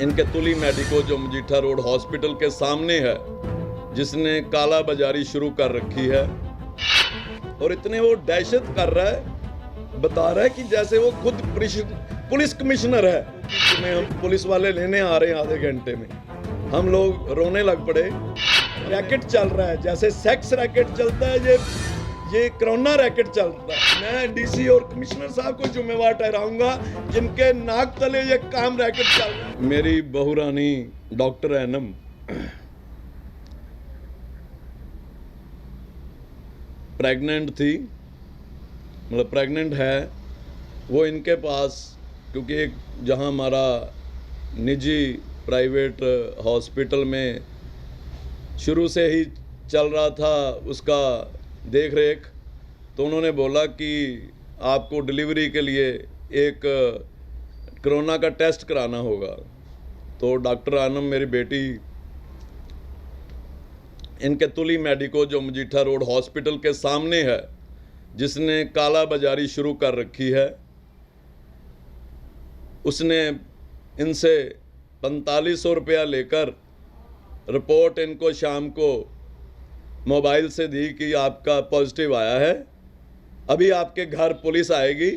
इनके तुली मेडिको जो Majitha road hospital के सामने है, जिसने काला बाजारी शुरू कर रखी है और इतने वो दहशत कर रहा है, बता रहा है कि जैसे वो खुद पुलिस कमिश्नर है। तुम्हें हम पुलिस वाले लेने आ रहे हैं आधे घंटे में। हम लोग रोने लग पड़े। रैकेट चल रहा है, जैसे सेक्स रैकेट चलता है, ये कोरोना रैकेट चल रहा है। मैं डीसी और कमिश्नर साहब को जिम्मेवार ठहराऊंगा जिनके नाक तले ये काम रैकेट चल रहा है। मेरी बहू रानी डॉक्टर एनम प्रेग्नेंट थी, मतलब प्रेग्नेंट है। वो इनके पास, क्योंकि एक जहां हमारा निजी प्राइवेट हॉस्पिटल में शुरू से ही चल रहा था उसका देख रेख, तो उन्होंने बोला कि आपको डिलीवरी के लिए एक कोरोना का टेस्ट कराना होगा। तो डॉक्टर आनम मेरी बेटी इनके तुली मेडिको जो मजीठा रोड हॉस्पिटल के सामने है, जिसने काला बाजारी शुरू कर रखी है, उसने इनसे 4500 रुपया लेकर रिपोर्ट इनको शाम को मोबाइल से दी कि आपका पॉजिटिव आया है, अभी आपके घर पुलिस आएगी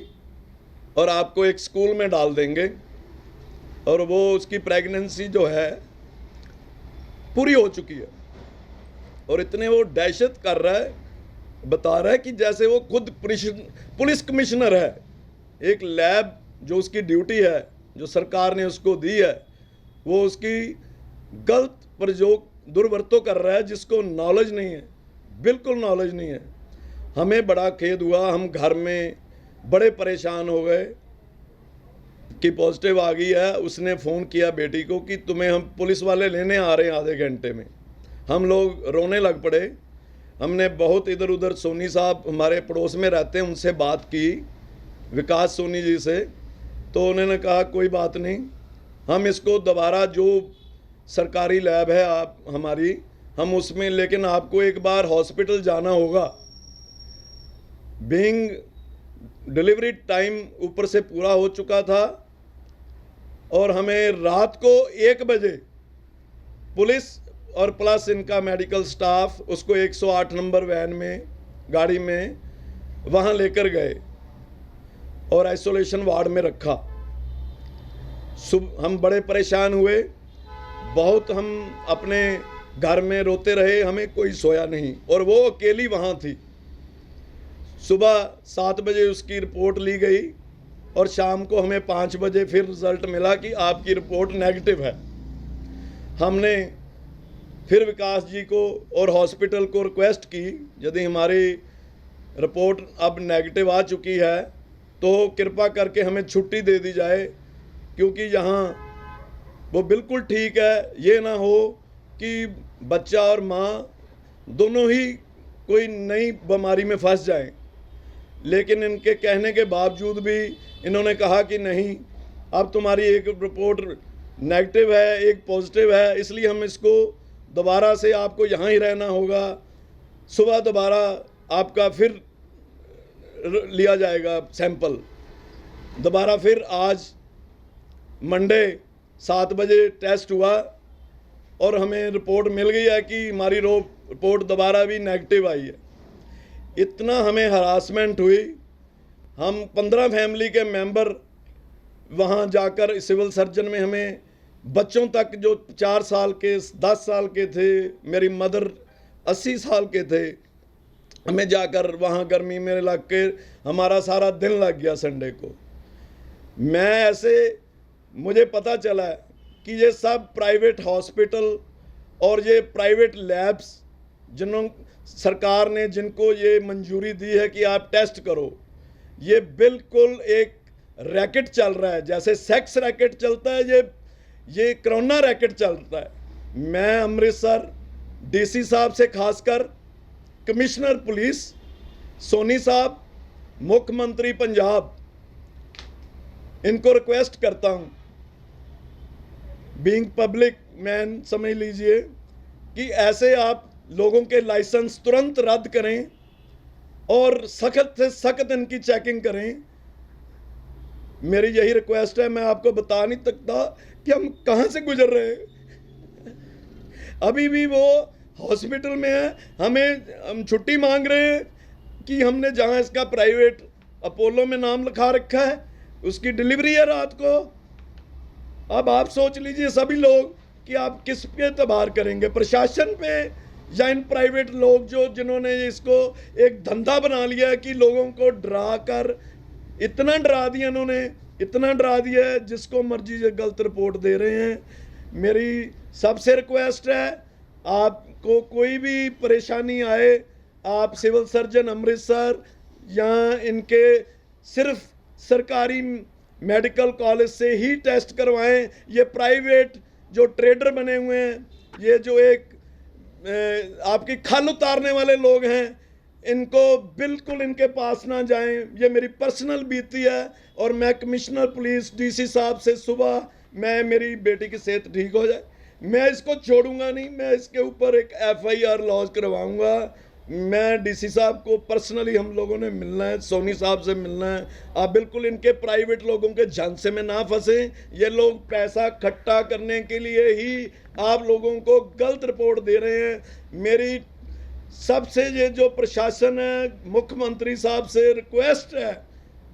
और आपको एक स्कूल में डाल देंगे और वो उसकी प्रेगनेंसी जो है पूरी हो चुकी है। और इतने वो दहशत कर रहा है, बता रहा है कि जैसे वो खुद पुलिस कमिश्नर है। एक लैब जो उसकी ड्यूटी है, जो सरकार ने उसको दी है, वो उसकी गलत प्रयोग दुर्वरतों कर रहा है, जिसको नॉलेज नहीं है, बिल्कुल नॉलेज नहीं है। हमें बड़ा खेद हुआ, हम घर में बड़े परेशान हो गए कि पॉजिटिव आ गई है। उसने फ़ोन किया बेटी को कि तुम्हें हम पुलिस वाले लेने आ रहे हैं आधे घंटे में। हम लोग रोने लग पड़े। हमने बहुत इधर उधर, सोनी साहब हमारे पड़ोस में रहते हैं, उनसे बात की, विकास सोनी जी से, तो उन्होंने कहा कोई बात नहीं, हम इसको दोबारा जो सरकारी लैब है आप हमारी, हम उसमें, लेकिन आपको एक बार हॉस्पिटल जाना होगा। बीइंग डिलीवरी टाइम ऊपर से पूरा हो चुका था और हमें रात को 1 बजे पुलिस और प्लस इनका मेडिकल स्टाफ उसको 108 नंबर वैन में, गाड़ी में वहाँ लेकर गए और आइसोलेशन वार्ड में रखा। हम बड़े परेशान हुए, बहुत हम अपने घर में रोते रहे, हमें कोई सोया नहीं। और वो अकेली वहाँ थी। सुबह 7 बजे उसकी रिपोर्ट ली गई और शाम को हमें 5 बजे फिर रिज़ल्ट मिला कि आपकी रिपोर्ट नेगेटिव है। हमने फिर विकास जी को और हॉस्पिटल को रिक्वेस्ट की, यदि हमारी रिपोर्ट अब नेगेटिव आ चुकी है तो कृपा करके हमें छुट्टी दे दी जाए, क्योंकि यहाँ वो बिल्कुल ठीक है। ये ना हो कि बच्चा और माँ दोनों ही कोई नई बीमारी में फंस जाएं। लेकिन इनके कहने के बावजूद भी इन्होंने कहा कि नहीं, अब तुम्हारी एक रिपोर्ट नेगेटिव है, एक पॉजिटिव है, इसलिए हम इसको दोबारा से आपको यहाँ ही रहना होगा। सुबह दोबारा आपका फिर लिया जाएगा सैंपल। दोबारा फिर आज मंडे 7 बजे टेस्ट हुआ और हमें रिपोर्ट मिल गई है कि हमारी रिपोर्ट दोबारा भी नेगेटिव आई है। इतना हमें हरासमेंट हुई। हम 15 फैमिली के मेंबर वहाँ जाकर सिविल सर्जन में, हमें बच्चों तक जो 4 साल के, 10 साल के थे, मेरी मदर 80 साल के थे, हमें जाकर वहाँ गर्मी में लग के हमारा सारा दिन लग गया संडे को। मैं ऐसे, मुझे पता चला कि ये सब प्राइवेट हॉस्पिटल और ये प्राइवेट लैब्स जिन्हों सरकार ने, जिनको ये मंजूरी दी है कि आप टेस्ट करो, ये बिल्कुल एक रैकेट चल रहा है। जैसे सेक्स रैकेट चलता है, ये कोरोना रैकेट चलता है। मैं अमृतसर डीसी साहब से, खासकर कमिश्नर पुलिस सोनी साहब, मुख्यमंत्री पंजाब, इनको रिक्वेस्ट करता हूँ, बीइंग पब्लिक मैन समझ लीजिए, कि ऐसे आप लोगों के लाइसेंस तुरंत रद्द करें और सख्त से सख्त इनकी चेकिंग करें। मेरी यही रिक्वेस्ट है। मैं आपको बता नहीं सकता कि हम कहाँ से गुजर रहे हैं। अभी भी वो हॉस्पिटल में है, हम छुट्टी मांग रहे हैं कि हमने जहाँ इसका प्राइवेट अपोलो में नाम लिखा रखा है उसकी डिलीवरी है रात को। अब आप सोच लीजिए सभी लोग कि आप किस पे एतबार करेंगे, प्रशासन पे या इन प्राइवेट लोग जिन्होंने इसको एक धंधा बना लिया है कि लोगों को डरा कर इतना डरा दिया, इन्होंने इतना डरा दिया है जिसको मर्जी गलत रिपोर्ट दे रहे हैं। मेरी सबसे रिक्वेस्ट है, आपको कोई भी परेशानी आए आप सिविल सर्जन अमृतसर या इनके सिर्फ सरकारी मेडिकल कॉलेज से ही टेस्ट करवाएं। ये प्राइवेट जो ट्रेडर बने हुए हैं, ये जो एक आपकी खल उतारने वाले लोग हैं, इनको बिल्कुल इनके पास ना जाएं। ये मेरी पर्सनल बीती है और मैं कमिश्नर पुलिस डीसी साहब से सुबह मेरी बेटी की सेहत ठीक हो जाए, मैं इसको छोड़ूंगा नहीं, मैं इसके ऊपर एक FIR लॉन्च करवाऊंगा। मैं डीसी साहब को पर्सनली हम लोगों ने मिलना है, सोनी साहब से मिलना है। आप बिल्कुल इनके प्राइवेट लोगों के झांसे में ना फंसें। ये लोग पैसा इकट्ठा करने के लिए ही आप लोगों को गलत रिपोर्ट दे रहे हैं। मेरी सबसे ये जो प्रशासन है, मुख्यमंत्री साहब से रिक्वेस्ट है,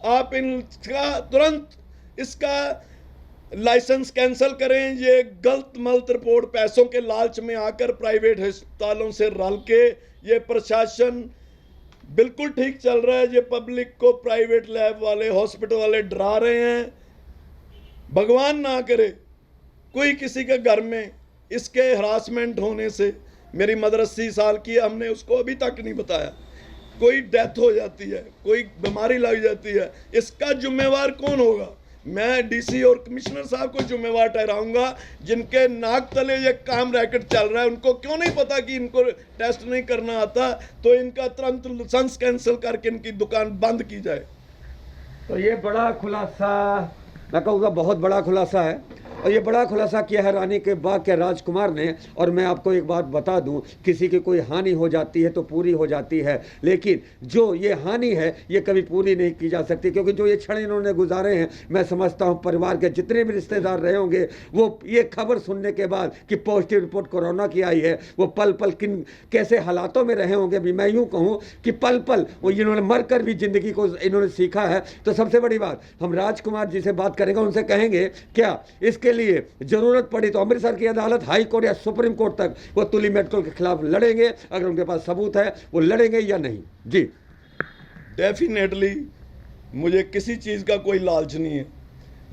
आप इनका तुरंत इसका लाइसेंस कैंसिल करें। ये गलत मलत रिपोर्ट पैसों के लालच में आकर प्राइवेट अस्पतालों से रल के ये प्रशासन बिल्कुल ठीक चल रहा है। ये पब्लिक को प्राइवेट लैब वाले हॉस्पिटल वाले डरा रहे हैं। भगवान ना करे कोई किसी के घर में इसके हरासमेंट होने से, मेरी मदर 80 साल की है, हमने उसको अभी तक नहीं बताया, कोई डेथ हो जाती है, कोई बीमारी लग जाती है, इसका जिम्मेवार कौन होगा? मैं डीसी और कमिश्नर साहब को जिम्मेवार ठहराऊंगा। जिनके नाक तले ये काम रैकेट चल रहा है, उनको क्यों नहीं पता कि इनको टेस्ट नहीं करना आता, तो इनका तुरंत लाइसेंस कैंसिल करके इनकी दुकान बंद की जाए। तो ये बड़ा खुलासा, मैं कहूँगा बहुत बड़ा खुलासा है, और ये बड़ा खुलासा किया है रानी के बाग के राजकुमार ने। और मैं आपको एक बात बता दूं, किसी की कोई हानि हो जाती है तो पूरी हो जाती है, लेकिन जो ये हानि है ये कभी पूरी नहीं की जा सकती, क्योंकि जो ये क्षण इन्होंने गुजारे हैं, मैं समझता हूं परिवार के जितने भी रिश्तेदार रहे होंगे, वो ये खबर सुनने के बाद कि पॉजिटिव रिपोर्ट कोरोना की आई है, वो पल पल कैसे हालातों में रहे होंगे। भी मैं यूँ कहूँ कि पल पल वो इन्होंने मर कर भी ज़िंदगी को इन्होंने सीखा है। तो सबसे बड़ी बात, हम राजकुमार जी से बात करेंगे, उनसे कहेंगे क्या इसके लिए जरूरत पड़ी तो अमृतसर की अदालत, हाई कोर्ट या सुप्रीम कोर्ट तक वो तुली मेडिकल के खिलाफ लड़ेंगे, अगर उनके पास सबूत है वो लड़ेंगे या नहीं। जी डेफिनेटली मुझे किसी चीज़ का कोई लालच नहीं है।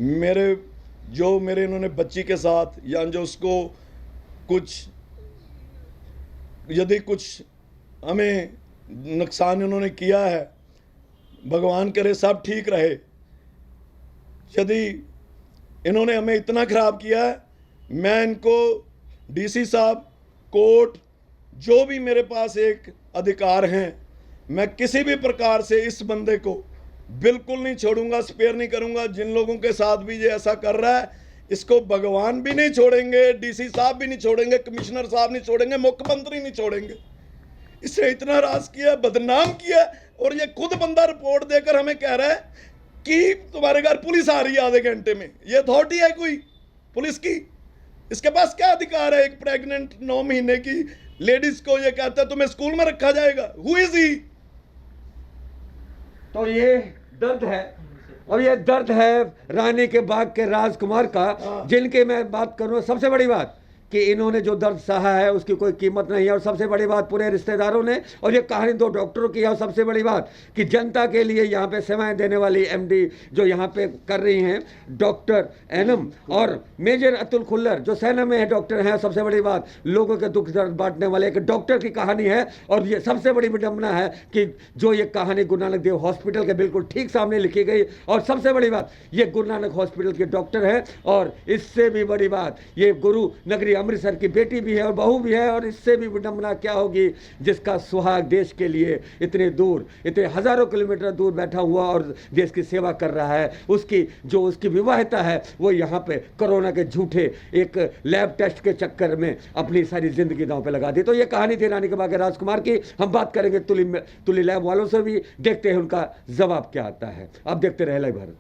मेरे इन्होंने बच्ची के साथ या जो उसको यदि कुछ हमें नुकसान इन्होंने किया है, भगवान करे सब ठीक रहे। यदि इन्होंने हमें इतना ख़राब किया है, मैं इनको डीसी साहब, कोर्ट, जो भी मेरे पास एक अधिकार हैं, मैं किसी भी प्रकार से इस बंदे को बिल्कुल नहीं छोड़ूंगा, स्पेयर नहीं करूंगा। जिन लोगों के साथ भी ये ऐसा कर रहा है, इसको भगवान भी नहीं छोड़ेंगे, डीसी साहब भी नहीं छोड़ेंगे, कमिश्नर साहब नहीं छोड़ेंगे, मुख्यमंत्री नहीं छोड़ेंगे। इसने इतना राज किया, बदनाम किया, और ये खुद बंदा रिपोर्ट देकर हमें कह रहा है कि तुम्हारे घर पुलिस आ रही है आधे घंटे में। ये अथॉरिटी है कोई पुलिस की? इसके पास क्या अधिकार है एक प्रेग्नेंट 9 महीने की लेडीज को ये कहता है तुम्हें स्कूल में रखा जाएगा? Who is he? तो ये दर्द है, और ये दर्द है रानी के बाग के राजकुमार का, जिनके मैं बात करूं। सबसे बड़ी बात कि इन्होंने जो दर्द सहा है उसकी कोई कीमत नहीं है, और सबसे बड़ी बात पूरे रिश्तेदारों ने, और ये कहानी 2 डॉक्टरों की है, और सबसे बड़ी बात कि जनता के लिए यहाँ पे सेवाएं देने वाली MD जो यहाँ पे कर रही हैं, डॉक्टर एनम और मेजर अतुल खुल्लर जो सेना में है डॉक्टर हैं। सबसे बड़ी बात, लोगों के दुख दर्द बांटने वाले एक डॉक्टर की कहानी है। और ये सबसे बड़ी विडंबना है कि जो ये कहानी गुरु नानक देव हॉस्पिटल के बिल्कुल ठीक सामने लिखी गई, और सबसे बड़ी बात ये गुरु नानक हॉस्पिटल के डॉक्टर हैं। और इससे भी बड़ी बात, ये गुरु नगरी अमृतसर की बेटी भी है और बहू भी है। और इससे भी विडंबना क्या होगी, जिसका सुहाग देश के लिए इतने दूर, इतने हजारों किलोमीटर दूर बैठा हुआ और देश की सेवा कर रहा है, उसकी विवाहिता है, वो यहाँ पे कोरोना के झूठे एक लैब टेस्ट के चक्कर में अपनी सारी जिंदगी दांव पे लगा दी। तो ये कहानी थी रानी के बाग के राजकुमार की। हम बात करेंगे तुली लैब वालों से भी, देखते हैं उनका जवाब क्या आता है। अब देखते रहे लाइव भारत।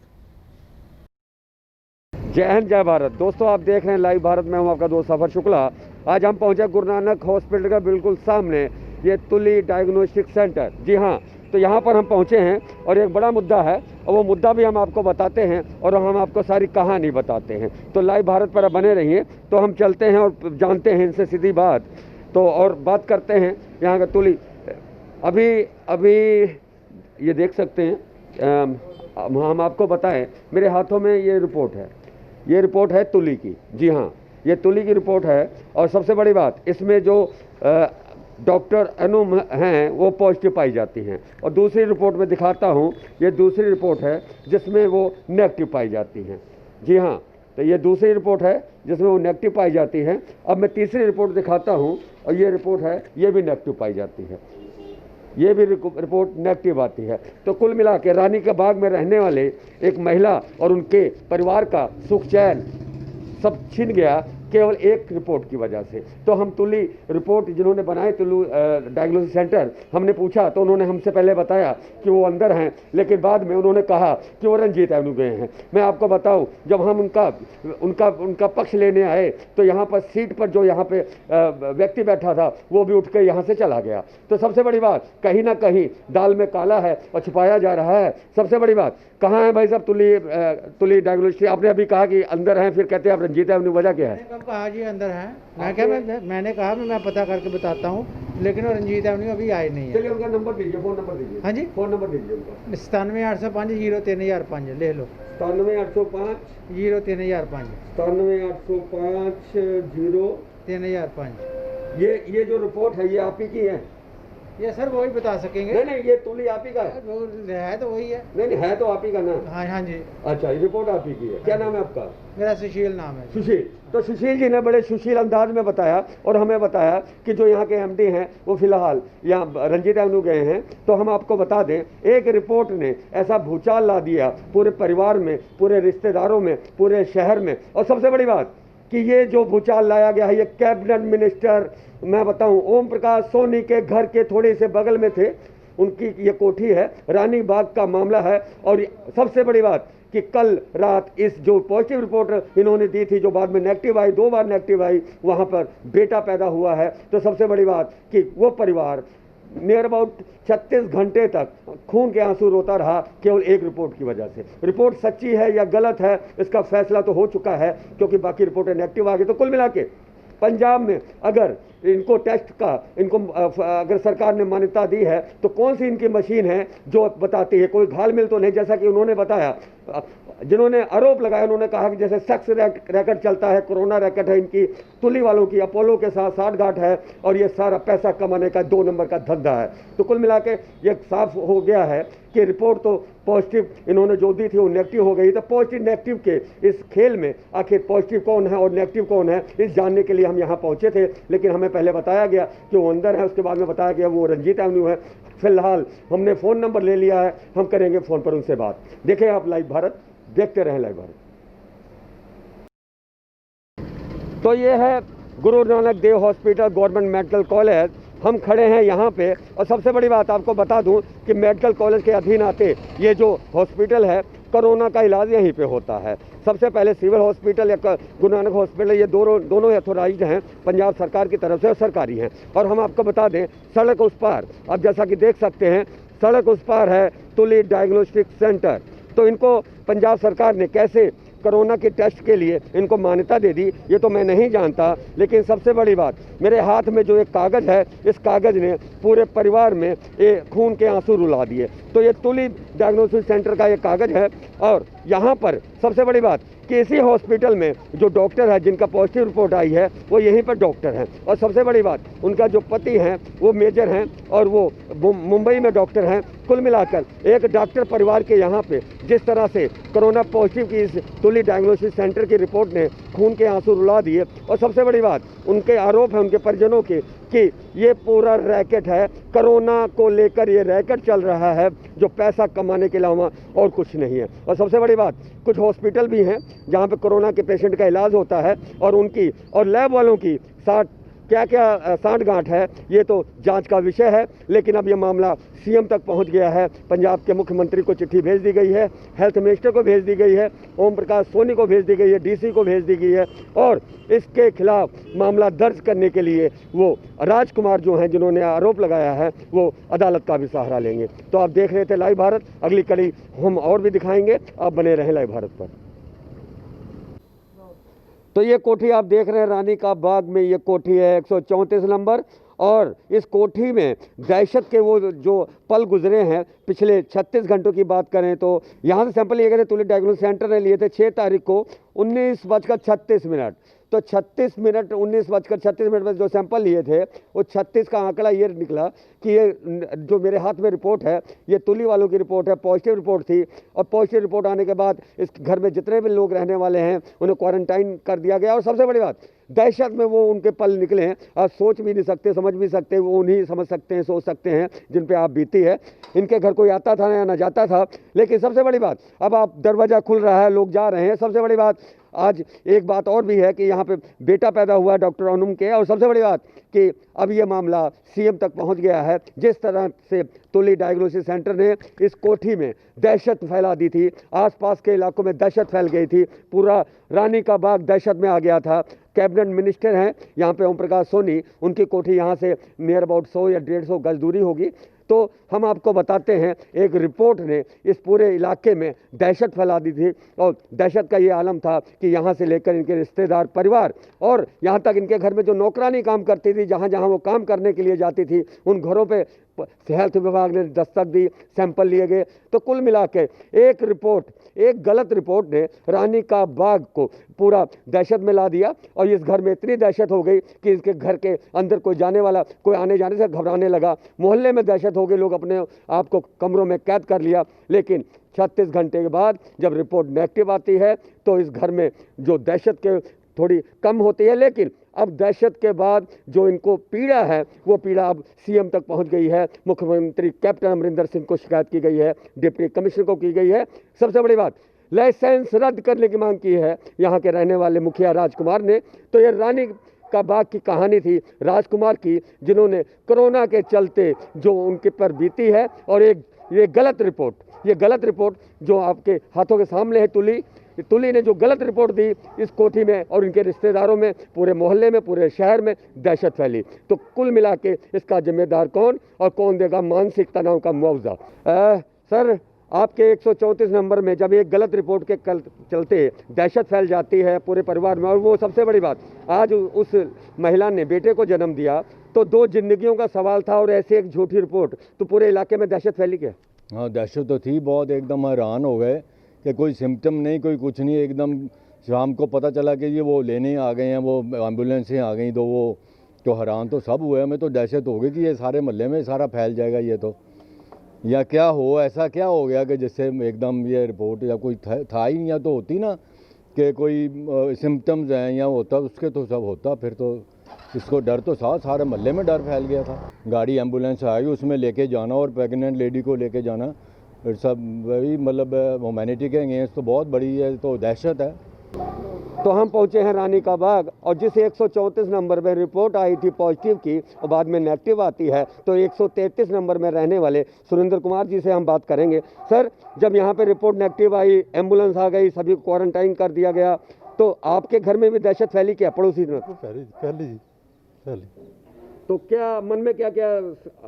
जय हिंद जय भारत। दोस्तों आप देख रहे हैं लाइव भारत में, हूं आपका दोस्त सफर शुक्ला। आज हम पहुंचे गुरु नानक हॉस्पिटल का बिल्कुल सामने, ये तुली डायग्नोस्टिक सेंटर। जी हाँ, तो यहाँ पर हम पहुंचे हैं और एक बड़ा मुद्दा है, और वो मुद्दा भी हम आपको बताते हैं और हम आपको सारी कहानी बताते हैं। तो लाइव भारत पर बने रहिए। तो हम चलते हैं और जानते हैं इनसे सीधी बात, तो और बात करते हैं यहाँ का तुली। अभी ये देख सकते हैं, हम आपको बताएं, मेरे हाथों में ये रिपोर्ट है, ये रिपोर्ट है तुली की। जी हाँ, ये तुली की रिपोर्ट है। और सबसे बड़ी बात, इसमें जो डॉक्टर अनु हैं वो पॉजिटिव पाई जाती हैं। और दूसरी रिपोर्ट में दिखाता हूँ, ये दूसरी रिपोर्ट है जिसमें वो नेगेटिव पाई जाती हैं। जी हाँ, तो ये दूसरी रिपोर्ट है जिसमें वो नेगेटिव पाई जाती हैं। अब मैं तीसरी रिपोर्ट दिखाता हूँ, और ये रिपोर्ट है, ये भी नेगेटिव पाई जाती है, ये भी रिपोर्ट नेगेटिव आती है। तो कुल मिला के रानी के बाग में रहने वाले एक महिला और उनके परिवार का सुख चैन सब छिन गया केवल एक रिपोर्ट की वजह से। तो हम तुली रिपोर्ट जिन्होंने बनाए, तुलू डायग्नोसिस सेंटर, हमने पूछा तो उन्होंने हमसे पहले बताया कि वो अंदर हैं, लेकिन बाद में उन्होंने कहा कि वो रंजीत एवेन्यू गए हैं। मैं आपको बताऊं, जब हम उनका पक्ष लेने आए तो यहाँ पर सीट पर जो यहाँ पे व्यक्ति बैठा था वो भी उठ के यहाँ से चला गया। तो सबसे बड़ी बात, कहीं ना कहीं दाल में काला है और छुपाया जा रहा है। सबसे बड़ी बात, कहाँ है भाई साहब तुली डायग्नोस्टिक? आपने अभी कहा कि अंदर हैं, फिर कहते हैं आप रंजीत एवेन्यू, वजह क्या है? कहा जी अंदर है। मैंने कहा मैं पता करके बताता हूँ, लेकिन वो रंजीत एवेन्यू अभी आए नहीं है। चलिए उनका नंबर दीजिए, फ़ोन नंबर दीजिए। हाँ जी, फ़ोन नंबर दीजिए उनका। 97-805-03005 ले लो। 97-805 03005 97-805 ये जो रिपोर्ट है ये आप ही की है? ये सर वही बता सकेंगे। नहीं, ये तुली आप ही का है? वो है तो वही है। नहीं, है तो आप ही का ना? हाँ हाँ जी। अच्छा, ये रिपोर्ट आप ही की है। क्या नाम है आपका? मेरा सुशील नाम है। सुशील। तो सुशील जी ने बड़े सुशील अंदाज में बताया और हमें बताया कि जो यहाँ के एमडी हैं वो फिलहाल यहाँ रंजीत एवेन्यू गए हैं। तो हम आपको बता दें, एक रिपोर्ट ने ऐसा भूचाल ला दिया पूरे परिवार में, पूरे रिश्तेदारों में, पूरे शहर में। और सबसे बड़ी बात कि ये जो भूचाल लाया गया है, ये कैबिनेट मिनिस्टर, मैं बताऊं, ओम प्रकाश सोनी के घर के थोड़े से बगल में थे, उनकी ये कोठी है, रानी बाग का मामला है। और सबसे बड़ी बात कि कल रात इस जो पॉजिटिव रिपोर्ट इन्होंने दी थी, जो बाद में नेगेटिव आई, 2 बार नेगेटिव आई, वहाँ पर बेटा पैदा हुआ है। तो सबसे बड़ी बात कि वो परिवार नियर अबाउट 36 घंटे तक खून के आंसू रोता रहा केवल एक रिपोर्ट की वजह से। रिपोर्ट सच्ची है या गलत है इसका फैसला तो हो चुका है, क्योंकि बाकी रिपोर्टें नेगेटिव आ गई। तो कुल मिला के पंजाब में अगर इनको टेस्ट का अगर सरकार ने मान्यता दी है तो कौन सी इनकी मशीन है जो बताती है? कोई घालमेल तो नहीं, जैसा कि उन्होंने बताया, जिन्होंने आरोप लगाया, उन्होंने कहा कि जैसे सेक्स रैकेट चलता है, कोरोना रैकेट है इनकी, तुली वालों की अपोलो के साथ साठगांठ है, और ये सारा पैसा कमाने का 2 नंबर का धंधा है। तो कुल मिला के ये साफ हो गया है कि रिपोर्ट तो पॉजिटिव इन्होंने जो दी थी वो नेगेटिव हो गई। तो पॉजिटिव नेगेटिव के इस खेल में आखिर पॉजिटिव कौन है और नेगेटिव कौन है, इस जानने के लिए हम यहाँ पहुँचे थे। लेकिन हमें पहले बताया गया कि वो अंदर है, उसके बाद में बताया गया वो रंजीत एवेन्यू है। फिलहाल हमने फ़ोन नंबर ले लिया है, हम करेंगे फ़ोन पर उनसे बात। देखें आप लाइव भारत, देखते रहें लाइव भारत। तो ये है Guru Nanak Dev hospital government medical college. हम खड़े हैं यहाँ पे, और सबसे बड़ी बात आपको बता दूं कि मेडिकल कॉलेज के अधीन आते ये जो हॉस्पिटल है, कोरोना का इलाज यहीं पे होता है। सबसे पहले सिविल हॉस्पिटल या गुरु नानक हॉस्पिटल, ये दोनों ऑथोराइज्ड हैं पंजाब सरकार की तरफ से और सरकारी हैं। और हम आपको बता दें, सड़क उस पार, अब जैसा कि देख सकते हैं, सड़क उस पार है तुली डायग्नोस्टिक सेंटर। तो इनको पंजाब सरकार ने कैसे कोरोना के टेस्ट के लिए इनको मान्यता दे दी, ये तो मैं नहीं जानता। लेकिन सबसे बड़ी बात, मेरे हाथ में जो एक कागज़ है, इस कागज़ ने पूरे परिवार में ये खून के आंसू रुला दिए। तो ये तुली डायग्नोसिस सेंटर का ये कागज़ है। और यहाँ पर सबसे बड़ी बात कि इसी हॉस्पिटल में जो डॉक्टर है जिनका पॉजिटिव रिपोर्ट आई है वो यहीं पर डॉक्टर हैं। और सबसे बड़ी बात, उनका जो पति हैं वो मेजर हैं और वो मुंबई में डॉक्टर हैं। कुल मिलाकर एक डॉक्टर परिवार के यहाँ पे जिस तरह से कोरोना पॉजिटिव की इस तुली डायग्नोसिस सेंटर की रिपोर्ट ने खून के आंसू रुला दिए। और सबसे बड़ी बात, उनके आरोप है उनके परिजनों के कि ये पूरा रैकेट है, कोरोना को लेकर ये रैकेट चल रहा है जो पैसा कमाने के अलावा और कुछ नहीं है। और सबसे बड़ी बात, कुछ हॉस्पिटल भी हैं जहाँ पे कोरोना के पेशेंट का इलाज होता है और उनकी और लैब वालों की क्या क्या सांठगांठ है ये तो जांच का विषय है, लेकिन अब ये मामला सीएम तक पहुंच गया है। पंजाब के मुख्यमंत्री को चिट्ठी भेज दी गई है, हेल्थ मिनिस्टर को भेज दी गई है, ओम प्रकाश सोनी को भेज दी गई है, डीसी को भेज दी गई है, और इसके खिलाफ मामला दर्ज करने के लिए वो राजकुमार जो हैं जिन्होंने आरोप लगाया है वो अदालत का भी सहारा लेंगे। तो आप देख रहे थे लाइव भारत, अगली कड़ी हम और भी दिखाएंगे, आप बने रहें लाइव भारत पर। तो ये कोठी आप देख रहे हैं रानी का बाग में, ये कोठी है 134 नंबर, और इस कोठी में दहशत के वो जो पल गुजरे हैं पिछले 36 घंटों की बात करें तो यहाँ से सैंपल लिए गए थे, तुलिप डायग्नोस्टिक सेंटर ने लिए थे 6 तारीख को 19:36। तो 36 मिनट 19:36 में जो सैंपल लिए थे वो 36 का आंकड़ा ये निकला कि ये जो मेरे हाथ में रिपोर्ट है ये तुली वालों की रिपोर्ट है, पॉजिटिव रिपोर्ट थी, और पॉजिटिव रिपोर्ट आने के बाद इस घर में जितने भी लोग रहने वाले हैं उन्हें क्वारंटाइन कर दिया गया। और सबसे बड़ी बात, दहशत में वो उनके पल निकले हैं, आप सोच भी नहीं सकते, समझ भी सकते, वो उन्हीं समझ सकते हैं, सोच सकते हैं जिन पे आप बीती है। इनके घर कोई आता था या ना जाता था, लेकिन सबसे बड़ी बात अब आप दरवाज़ा खुल रहा है, लोग जा रहे हैं। सबसे बड़ी बात आज एक बात और भी है कि यहाँ पे बेटा पैदा हुआ है डॉक्टर अनुम के, और सबसे बड़ी बात कि अब ये मामला सीएम तक पहुँच गया है। जिस तरह से तुली डायग्नोस्टिक सेंटर ने इस कोठी में दहशत फैला दी थी, आसपास के इलाकों में दहशत फैल गई थी, पूरा रानी का बाग दहशत में आ गया था। कैबिनेट मिनिस्टर हैं यहाँ पे ओम प्रकाश सोनी, उनकी कोठी यहाँ से नियर अबाउट 100 या 150 गज दूरी होगी। तो हम आपको बताते हैं एक रिपोर्ट ने इस पूरे इलाके में दहशत फैला दी थी, और दहशत का ये आलम था कि यहाँ से लेकर इनके रिश्तेदार, परिवार, और यहाँ तक इनके घर में जो नौकरानी काम करती थी, जहाँ जहाँ वो काम करने के लिए जाती थी, उन घरों पे हेल्थ विभाग ने दस्तक दी, सैंपल लिए गए। तो कुल मिला के एक रिपोर्ट, एक गलत रिपोर्ट ने रानी का बाग को पूरा दहशत में ला दिया, और इस घर में इतनी दहशत हो गई कि इसके घर के अंदर कोई जाने वाला, कोई आने जाने से घबराने लगा, मोहल्ले में दहशत हो गई, लोग अपने आप को कमरों में कैद कर लिया। लेकिन 36 घंटे के बाद जब रिपोर्ट नेगेटिव आती है तो इस घर में जो दहशत के थोड़ी कम होती है, लेकिन अब दहशत के बाद जो इनको पीड़ा है वो पीड़ा अब सीएम तक पहुंच गई है। मुख्यमंत्री कैप्टन अमरिंदर सिंह को शिकायत की गई है, डिप्टी कमिश्नर को की गई है। सबसे बड़ी बात, लाइसेंस रद्द करने की मांग की है यहाँ के रहने वाले मुखिया राजकुमार ने। तो ये रानी का बाग की कहानी थी राजकुमार की, जिन्होंने कोरोना के चलते जो उनके पर बीती है, और एक ये गलत रिपोर्ट जो आपके हाथों के सामने है, तुली ने जो गलत रिपोर्ट दी इस कोठी में और इनके रिश्तेदारों में, पूरे मोहल्ले में, पूरे शहर में दहशत फैली। तो कुल मिला के इसका जिम्मेदार कौन, और कौन देगा मानसिक तनाव का मुआवजा? सर, आपके 134 नंबर में जब एक गलत रिपोर्ट के चलते दहशत फैल जाती है पूरे परिवार में, और वो सबसे बड़ी बात, आज उस महिला ने बेटे को जन्म दिया, तो 2 जिंदगियों का सवाल था, और ऐसे एक झूठी रिपोर्ट, तो पूरे इलाके में दहशत फैली क्या? हाँ, दहशत तो थी बहुत, एकदम हैरान हो गए कि कोई सिम्टम नहीं, कोई कुछ नहीं। एकदम शाम को पता चला कि ये वो लेने आ गए हैं, वो एम्बुलेंस से आ गई, तो वो तो हैरान तो सब हुए। हमें तो दहशत हो गई कि ये सारे मोहल्ले में सारा फैल जाएगा ये तो, या क्या हो, ऐसा क्या हो गया कि जिससे एकदम ये रिपोर्ट, या कोई था ही नहीं, या तो होती ना कि कोई सिम्टम्स हैं या होता, उसके तो सब होता। फिर तो इसको डर तो सारे मोहल्ले में डर फैल गया था। गाड़ी एम्बुलेंस आई, उसमें लेके जाना और प्रेग्नेंट लेडी को लेके जाना, सब वही मतलब ह्यूमैनिटी के अगेंस्ट तो बहुत बड़ी है, तो दहशत है। तो हम पहुंचे हैं रानी का बाग, और जिस 134 नंबर में रिपोर्ट आई थी पॉजिटिव की और बाद में नेगेटिव आती है, तो 133 नंबर में रहने वाले सुरेंद्र कुमार जी से हम बात करेंगे। सर, जब यहाँ पे रिपोर्ट नेगेटिव आई, एम्बुलेंस आ गई, सभी को क्वारंटाइन कर दिया गया, तो आपके घर में भी दहशत फैली क्या पड़ोसी ने? पहले तो क्या मन में क्या क्या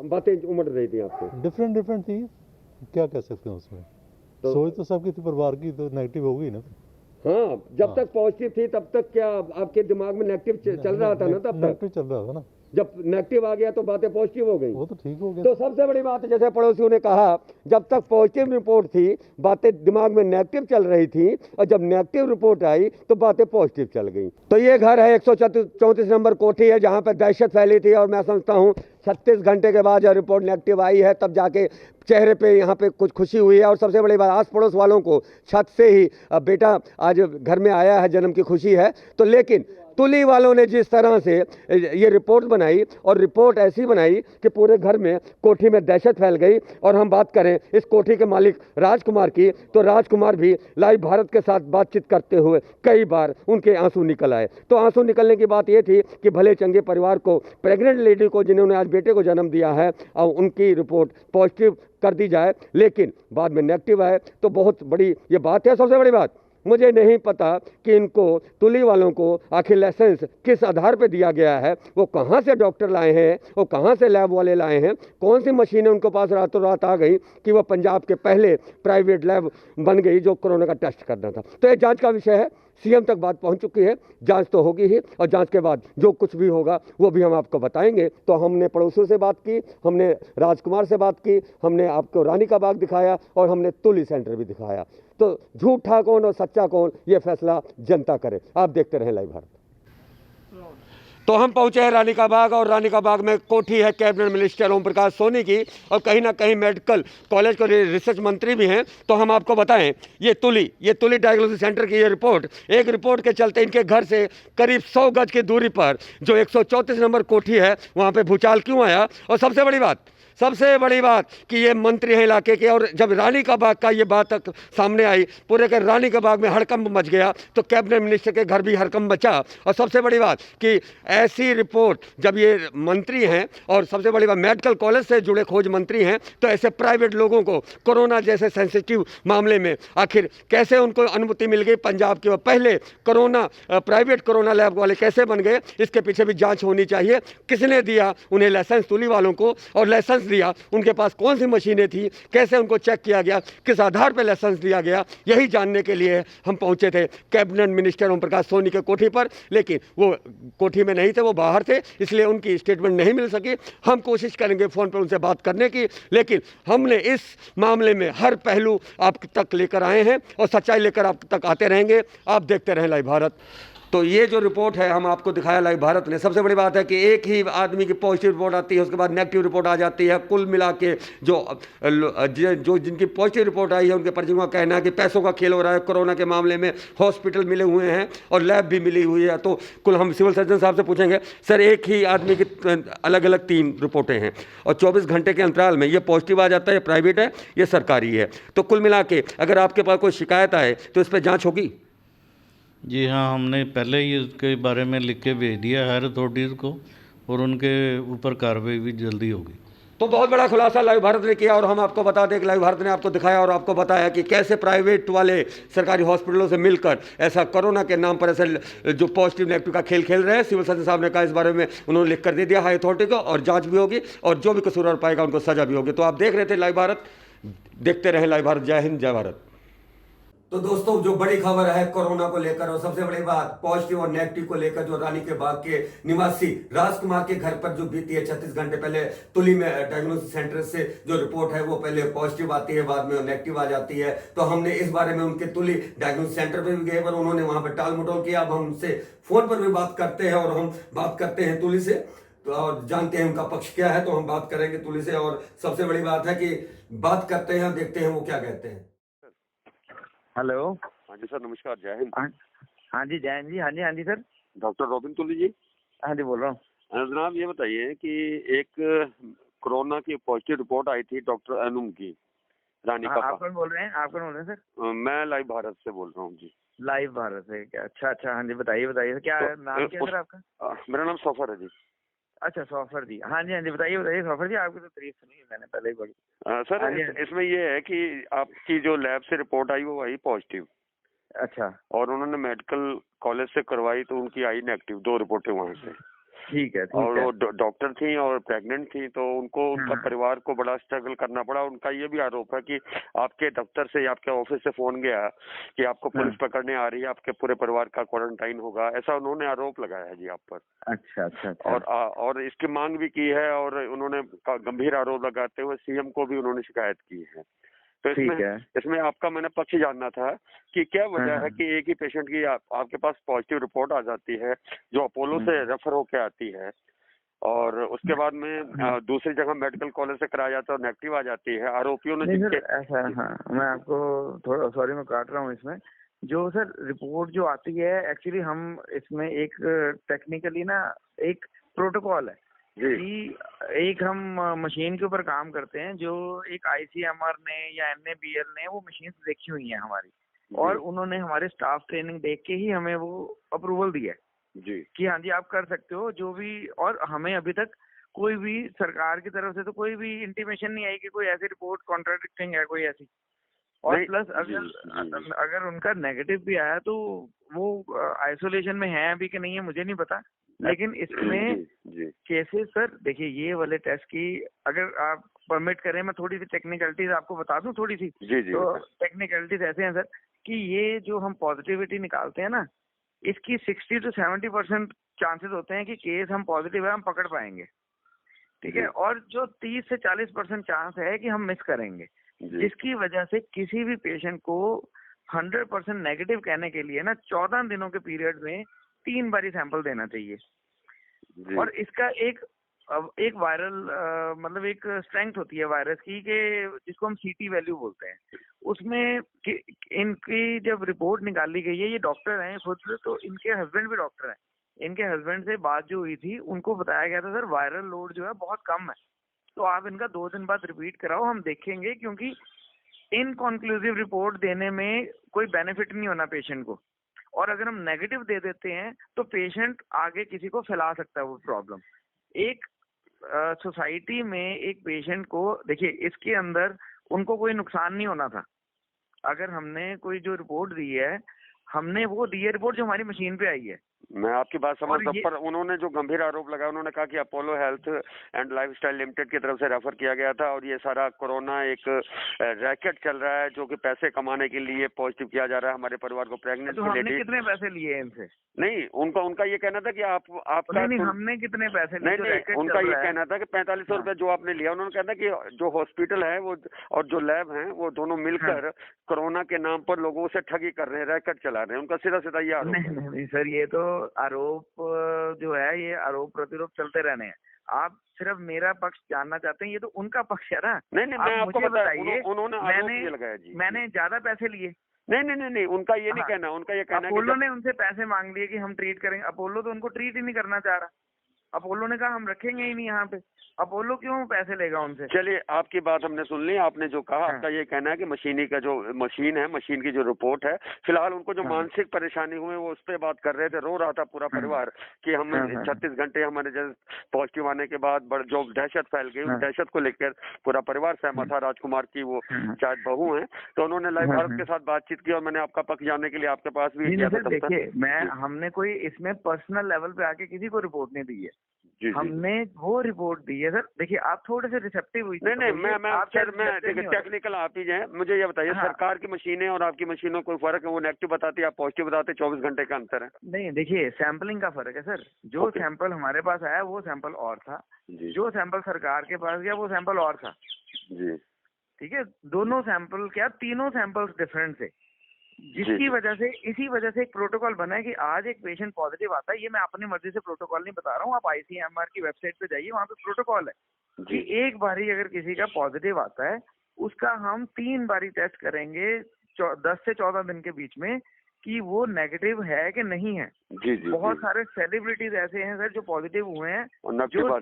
बातें उमड़ रही थी आपको? डिफरेंट थी, क्या कह सकते हैं उसमें। सोच तो सबकी थी, परिवार की तो नेगेटिव हो गई ना। हाँ, जब तक पॉजिटिव थी तब तक क्या आपके दिमाग में नेगेटिव चल रहा था ना? तब तक नेगेटिव चल रहा था ना, जब नेगेटिव आ गया तो बातें पॉजिटिव हो गई, वो तो ठीक हो गया। तो सबसे बड़ी बात है, जैसे पड़ोसियों ने कहा, जब तक पॉजिटिव रिपोर्ट थी बातें दिमाग में नेगेटिव चल रही थी, और जब नेगेटिव रिपोर्ट आई तो बातें पॉजिटिव चल गई। तो ये घर है 134 नंबर कोठी है जहाँ पर दहशत फैली थी, और मैं समझता हूँ 36 घंटे के बाद जब रिपोर्ट नेगेटिव आई है तब जाके चेहरे पे यहाँ पे कुछ खुशी हुई है। और सबसे बड़ी बात, आस पड़ोस वालों को छत से ही बेटा आज घर में आया है, जन्म की खुशी है। तो लेकिन तुली वालों ने जिस तरह से ये रिपोर्ट बनाई, और रिपोर्ट ऐसी बनाई कि पूरे घर में, कोठी में दहशत फैल गई। और हम बात करें इस कोठी के मालिक राजकुमार की, तो राजकुमार भी लाइव भारत के साथ बातचीत करते हुए कई बार उनके आंसू निकल आए। तो आंसू निकलने की बात ये थी कि भले चंगे परिवार को, प्रेग्नेंट लेडी को जिन्होंने आज बेटे को जन्म दिया है, और उनकी रिपोर्ट पॉजिटिव कर दी जाए, लेकिन बाद में नेगेटिव आए, तो बहुत बड़ी ये बात है। सबसे बड़ी बात, मुझे नहीं पता कि इनको, तुली वालों को, आखिर लाइसेंस किस आधार पर दिया गया है, वो कहाँ से डॉक्टर लाए हैं, वो कहाँ से लैब वाले लाए हैं, कौन सी मशीनें उनके पास रातों रात आ गई कि वो पंजाब के पहले प्राइवेट लैब बन गई जो कोरोना का टेस्ट करना था। तो ये जांच का विषय है, सीएम तक बात पहुंच चुकी है, जांच तो होगी ही, और जांच के बाद जो कुछ भी होगा वो भी हम आपको बताएंगे। तो हमने पड़ोसियों से बात की, हमने राजकुमार से बात की, हमने आपको रानी का बाग दिखाया, और हमने तुली सेंटर भी दिखाया। तो झूठा कौन और सच्चा कौन, ये फैसला जनता करे। आप देखते रहें लाइव भारत। तो हम पहुंचे हैं रानी का बाग, और रानी का बाग में कोठी है कैबिनेट मिनिस्टर ओम प्रकाश सोनी की, और कहीं ना कहीं मेडिकल कॉलेज के रिसर्च मंत्री भी हैं। तो हम आपको बताएं, ये तुली डायग्नोसिस सेंटर की ये रिपोर्ट, एक रिपोर्ट के चलते इनके घर से करीब 100 गज की दूरी पर जो 134 नंबर कोठी है, वहाँ पे भूचाल क्यों आया। और सबसे बड़ी बात कि ये मंत्री हैं इलाके के, और जब रानी का बाग का ये बात तक सामने आई, पूरे के रानी का बाग में हड़कंप मच गया, तो कैबिनेट मिनिस्टर के घर भी हड़कंप मचा। और सबसे बड़ी बात कि ऐसी रिपोर्ट, जब ये मंत्री हैं और सबसे बड़ी बात मेडिकल कॉलेज से जुड़े खोज मंत्री हैं, तो ऐसे प्राइवेट लोगों को कोरोना जैसे सेंसिटिव मामले में आखिर कैसे उनको अनुमति मिल गई। पंजाब के पहले प्राइवेट कोरोना लैब वाले कैसे बन गए, इसके पीछे भी जाँच होनी चाहिए। किसने दिया उन्हें लाइसेंस, तुली वालों को, और लाइसेंस दिया, उनके पास कौन सी मशीनें थी, कैसे उनको चेक किया गया, किस आधार पर लाइसेंस दिया गया, यही जानने के लिए हम पहुंचे थे कैबिनेट मिनिस्टर ओम प्रकाश सोनी के कोठी पर। लेकिन वो कोठी में नहीं थे, वो बाहर थे, इसलिए उनकी स्टेटमेंट नहीं मिल सकी। हम कोशिश करेंगे फ़ोन पर उनसे बात करने की, लेकिन हमने इस मामले में हर पहलू आप तक लेकर आए हैं, और सच्चाई लेकर आप तक आते रहेंगे। आप देखते रहें लाइव भारत। तो ये जो रिपोर्ट है हम आपको दिखाया लाइव भारत ने। सबसे बड़ी बात है कि एक ही आदमी की पॉजिटिव रिपोर्ट आती है, उसके बाद नेगेटिव रिपोर्ट आ जाती है। कुल मिला के जो जिनकी पॉजिटिव रिपोर्ट आई है, उनके परिजनों का कहना है कि पैसों का खेल हो रहा है कोरोना के मामले में। हॉस्पिटल मिले हुए हैं और लैब भी मिली हुई है। तो कुल हम सिविल सर्जन साहब से पूछेंगे, सर एक ही आदमी की अलग अलग 3 रिपोर्टें हैं, और 24 घंटे के अंतराल में ये पॉजिटिव आ जाता है, ये प्राइवेट है, ये सरकारी है। तो कुल मिला के अगर आपके पास कोई शिकायत आए तो इस पर जाँच होगी? जी हाँ, हमने पहले ही इसके बारे में लिख के भेज दिया हायर अथॉरिटीज़ को, और उनके ऊपर कार्रवाई भी जल्दी होगी। तो बहुत बड़ा खुलासा लाइव भारत ने किया, और हम आपको बता दें कि लाइव भारत ने आपको दिखाया और आपको बताया कि कैसे प्राइवेट वाले सरकारी हॉस्पिटलों से मिलकर ऐसा कोरोना के नाम पर ऐसे जो पॉजिटिव नेगेटिव का खेल खेल रहे हैं। सिविल सर्जन साहब ने कहा इस बारे में उन्होंने लिख कर दे दिया हाई अथॉरिटी को, और जाँच भी होगी, और जो भी कसूरवार पाएगा उनको सजा भी होगी। तो आप देख रहे थे लाइव भारत, देखते रहे लाइव भारत। जय हिंद, जय भारत। तो दोस्तों, जो बड़ी खबर है कोरोना को लेकर, और सबसे बड़ी बात पॉजिटिव और नेगेटिव को लेकर, जो रानी के बाग के निवासी राजकुमार के घर पर जो बीती है 36 घंटे पहले तुली में डायग्नोसिस सेंटर से जो रिपोर्ट है वो पहले पॉजिटिव आती है, बाद में नेगेटिव आ जाती है। तो हमने इस बारे में उनके तुली डायग्नोसिस सेंटर पर भी गए, पर उन्होंने वहां पर टाल मटोल किया। अब हम उनसे फोन पर भी बात करते हैं, और हम बात करते हैं तुली से, तो और जानते हैं उनका पक्ष क्या है। तो हम बात करेंगे तुली से, और सबसे बड़ी बात है कि बात करते हैं, देखते हैं वो क्या कहते हैं। हेलो। हाँ जी सर, नमस्कार, जय हिंद। हाँ जी, जय हिंद जी। हाँ जी सर। डॉक्टर रॉबिन तुली जी? हाँ जी, बोल रहा हूँ। जनाब ये बताइए कि एक कोरोना की पॉजिटिव रिपोर्ट आई थी डॉक्टर अनुम की, रानी का। आप कौन बोल रहे हैं? आप कौन बोल रहे हैं सर? मैं लाइव भारत से बोल रहा हूँ जी। लाइव भारत से क्या? अच्छा, हाँ जी, बताइए क्या नाम क्या है सर आपका? मेरा नाम सफर है जी। अच्छा, सॉफर जी। हाँ जी बताइए सॉफर जी। आपकी तो तारीफ सुनी है मैंने पहले ही बड़ी। सर इसमें ये है कि आपकी जो लैब से रिपोर्ट आई वो आई पॉजिटिव। अच्छा। और उन्होंने मेडिकल कॉलेज से करवाई तो उनकी आई नेगेटिव, 2 रिपोर्टें वहाँ से। ठीक है। और वो डॉक्टर थी और प्रेग्नेंट थी, तो उनको उनका परिवार को बड़ा स्ट्रगल करना पड़ा। उनका ये भी आरोप है कि आपके दफ्तर से, आपके ऑफिस से फोन गया कि आपको पुलिस पकड़ने आ रही है, आपके पूरे परिवार का क्वारंटाइन होगा, ऐसा उन्होंने आरोप लगाया है जी आप पर। अच्छा। और इसकी मांग भी की है, और उन्होंने गंभीर आरोप लगाते हुए सीएम को भी उन्होंने शिकायत की है। तो इसमें आपका मैंने पक्ष जानना था कि क्या वजह है कि एक ही पेशेंट की आपके पास पॉजिटिव रिपोर्ट आ जाती है जो अपोलो से रेफर होके आती है, और उसके बाद में दूसरी जगह मेडिकल कॉलेज से कराया जाता है और नेगेटिव आ जाती है। आरोपियों ने ऐसा, हाँ, मैं आपको थोड़ा सॉरी मैं काट रहा हूँ इसमें, जो सर रिपोर्ट जो आती है, एक्चुअली हम इसमें एक टेक्निकली ना एक प्रोटोकॉल है कि एक हम मशीन के ऊपर काम करते हैं, जो एक ICMR ने या NABL ने वो मशीन देखी हुई है हमारी, और उन्होंने हमारे स्टाफ ट्रेनिंग देख के ही हमें वो अप्रूवल दिया है जी कि हाँ जी आप कर सकते हो जो भी। और हमें अभी तक कोई भी सरकार की तरफ से तो कोई भी इंटीमेशन नहीं आई कि कोई ऐसी रिपोर्ट कॉन्ट्राडिक्टिंग है कोई ऐसी। और नहीं, प्लस जी, अगर उनका नेगेटिव भी आया तो वो आइसोलेशन में है अभी कि नहीं है मुझे नहीं पता, लेकिन इसमें केसेस सर देखिए ये वाले टेस्ट की अगर आप परमिट करें मैं थोड़ी सी टेक्निकलिटीज आपको बता दूं थोड़ी सी। तो टेक्निकलिटीज ऐसे हैं सर कि ये जो हम पॉजिटिविटी निकालते हैं ना, इसकी 60 to 70% चांसेस होते हैं कि केस हम पॉजिटिव है हम पकड़ पाएंगे, ठीक है, और जो 30 से 40% चांस है कि हम मिस करेंगे, जिसकी वजह से किसी भी पेशेंट को 100% नेगेटिव कहने के लिए ना 14 दिनों के पीरियड में 3 बारी सैंपल देना चाहिए। और इसका एक वायरल मतलब एक स्ट्रेंथ होती है वायरस की कि जिसको हम CT वैल्यू बोलते हैं, उसमें इनकी जब रिपोर्ट निकाली गई है, ये डॉक्टर हैं खुद, तो इनके हस्बैंड भी डॉक्टर हैं, इनके हस्बैंड से बात जो हुई थी उनको बताया गया था सर वायरल लोड जो है बहुत कम है, तो आप इनका 2 दिन बाद रिपीट कराओ, हम देखेंगे, क्योंकि इनकॉन्क्लूसिव रिपोर्ट देने में कोई बेनिफिट नहीं होना पेशेंट को, और अगर हम नेगेटिव दे देते हैं तो पेशेंट आगे किसी को फैला सकता है वो प्रॉब्लम। एक सोसाइटी में एक पेशेंट को देखिए इसके अंदर उनको कोई नुकसान नहीं होना था, अगर हमने कोई जो रिपोर्ट दी है हमने वो दी है रिपोर्ट जो हमारी मशीन पे आई है। मैं आपकी बात समझता हूँ, पर उन्होंने जो गंभीर आरोप लगाया, उन्होंने कहा कि Apollo health and lifestyle limited की तरफ से रेफर किया गया था और ये सारा कोरोना एक रैकेट चल रहा है जो कि पैसे कमाने के लिए पॉजिटिव किया जा रहा है हमारे परिवार को प्रेग्नेंट तो हमने कितने पैसे लिए इनसे? नहीं, उनका ये कहना था कि आपका नहीं, हमने कितने पैसे लिए? नहीं, उनका ये कहना था कि 4500 रुपए जो आपने लिया, उन्होंने कहना कि जो हॉस्पिटल है वो और जो लैब है वो दोनों मिलकर कोरोना के नाम पर लोगों से ठगी कर रहे हैं, रैकेट चला रहे हैं, उनका सीधा सीधा ये आरोप है। नहीं सर, ये तो आरोप जो है ये आरोप प्रतिरोप चलते रहने हैं। आप सिर्फ मेरा पक्ष जानना चाहते हैं, ये तो उनका पक्ष है ना। नहीं, मैं आपको बताइए, उन्होंने आरोप ये लगाया जी, मैंने ज्यादा पैसे लिए? नहीं, उनका ये नहीं कहना, उनका ये कहना अपोलो ने उनसे पैसे मांग लिए कि हम ट्रीट करेंगे, अपोलो तो उनको ट्रीट ही नहीं करना चाह रहा, अपोलो ने कहा हम रखेंगे ही नहीं यहाँ पे, अपोलो क्यों पैसे लेगा उनसे? चलिए, आपकी बात हमने सुन ली, आपने जो कहा आपका ये कहना है कि मशीनी का जो मशीन है, मशीन की जो रिपोर्ट है, फिलहाल उनको जो मानसिक परेशानी हुई वो उस पर बात कर रहे थे, रो रहा था पूरा परिवार कि हम 36 घंटे हमारे जैसे पॉजिटिव आने के बाद जो दहशत फैल गई, उस दहशत को लेकर पूरा परिवार सहमत था। राजकुमार की वो शायद बहू है, तो उन्होंने लाइव भारत के साथ बातचीत की और मैंने आपका पक्ष जानने के लिए आपके पास भी किया था। देखिए, हमने कोई इसमें पर्सनल लेवल पे आके किसी को रिपोर्ट नहीं दी है, हमने वो रिपोर्ट दी है सर। देखिए आप थोड़े से रिसेप्टिव हुई। नहीं, मैं देखिए टेक्निकल आप ही हैं, मुझे ये बताइए सरकार की मशीनें और आपकी मशीनों कोई फर्क है? वो नेगेटिव बताती है, आप पॉजिटिव बताते, 24 घंटे का अंतर है। नहीं, देखिए सैंपलिंग का फर्क है सर, जो सैंपल हमारे पास आया वो सैंपल और था, जो सैंपल सरकार के पास गया वो सैंपल और था जी, ठीक है। दोनों सैंपल क्या, तीनों सैंपल्स डिफरेंट थे, जिसकी वजह से इसी वजह से एक प्रोटोकॉल बना है कि आज एक पेशेंट पॉजिटिव आता है, ये मैं अपनी मर्जी से प्रोटोकॉल नहीं बता रहा हूँ, आप ICMR की वेबसाइट पे जाइए, वहाँ पे प्रोटोकॉल है कि एक बारी अगर किसी का पॉजिटिव आता है उसका हम 3 बारी टेस्ट करेंगे 10 से 14 दिन के बीच में कि वो नेगेटिव है कि नहीं है। बहुत सारे सेलिब्रिटीज ऐसे हैं सर जो पॉजिटिव हुए हैं, जो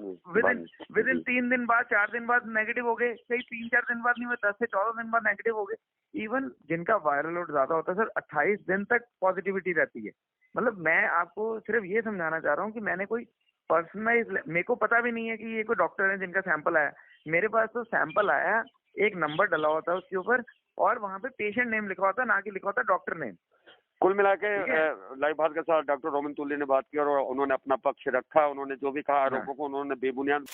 विद इन 3 दिन बाद 4 दिन बाद नेगेटिव हो गए, कई 3-4 दिन बाद नहीं हुए, 10 से 14 दिन बाद नेगेटिव हो गए। इवन जिनका वायरल लोड ज्यादा होता है सर 28 दिन तक पॉजिटिविटी रहती है। मतलब मैं आपको सिर्फ ये समझाना चाह रहा हूँ कि मैंने कोई पर्सनलाइज, मेरे को पता भी नहीं है कि ये कोई डॉक्टर है जिनका सैंपल आया, मेरे पास तो सैंपल आया, एक नंबर डला होता है उसके ऊपर और वहाँ पे पेशेंट नेम लिखा होता है, ना कि लिखा होता डॉक्टर नेम। कुल मिला के लाइव भारत के साथ डॉक्टर रोमिन तुल्ली ने बात की और उन्होंने अपना पक्ष रखा, उन्होंने जो भी कहा आरोपों को उन्होंने बेबुनियाद